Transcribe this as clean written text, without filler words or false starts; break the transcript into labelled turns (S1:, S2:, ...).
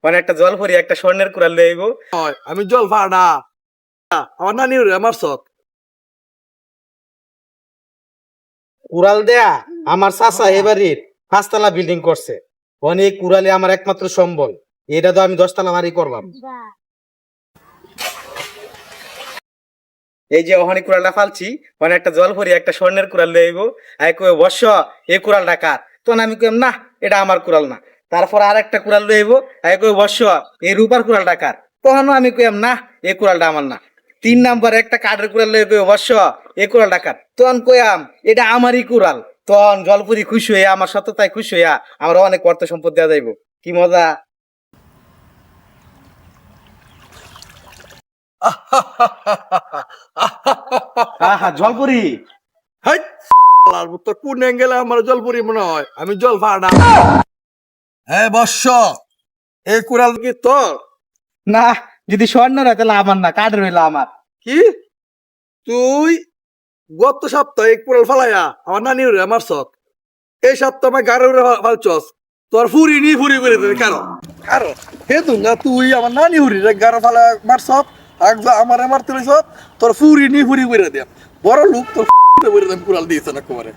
S1: মানে একটা জল ভরি একটা স্বর্ণের কুড়াল লয়ে আইবো।
S2: আমি জল ফাড়া আমার নানি রে আমার সৎ
S1: কুড়াল দেয়া আমার চাচা এবারের 5 তলা বিল্ডিং করছে। অনেক কুড়ালে আমার একমাত্র সম্বল। এটা তো আমি 10 তলা বাড়ি করবাম। এই যে ওখানে কুড়ালটা ফালছি, মানে একটা জল ভরি একটা স্বর্ণের কুড়াল লয়ে আইবো। আই কই বর্ষ এই কুড়ালটা কার? তখন আমি কইম না এটা আমার কুড়াল না। তারপর আর একটা কুড়াল লয়ে আইবো। আই কই বর্ষ এই রূপার কুড়ালটা কার? তখনও আমি কইম না এই কুড়ালটা আমার না। 3 নাম্বার একটা কাঠের কুড়াল লয়ে কই বর্ষ এই কুড়ালটা কার? তখন কইয়াম এটা আমারই কুড়াল। তখন জলপুরি খুশি হইয়া আমার সততায় খুশি হইয়া আমার অনেক অর্থ সম্পদ দেওয়া যাইব। কি মজা! আহা জলপুরি
S2: হাই তোর কোন অ্যাঙ্গেলে আমার জল পরি মনে হয় আমি জল ফাড়া হ্যাঁ বর্ষ এই কুড়াল কি তোর
S1: না, যদি স্বর্ণ হয় তাহলে আমার না, কাঠের হইলো আমার।
S2: কি তুই গত সপ্তাহে এক কুড়াল ফালাইয়া আমার নানি রে আমার সৎ এই সপ্তাহ আমার গাড়ি ফালছস তোর ফুরি নি ফুরি করে দেবে কারো কারো হে না তুই আমার নানি হুরি রে গাড়ি ফালা মারছ আমার মারতে রইছ তোর ফুরি নি ফুরি করে দিয়া বড় লোক তোর করে দেন কুড়াল দিয়েছে না কুমারে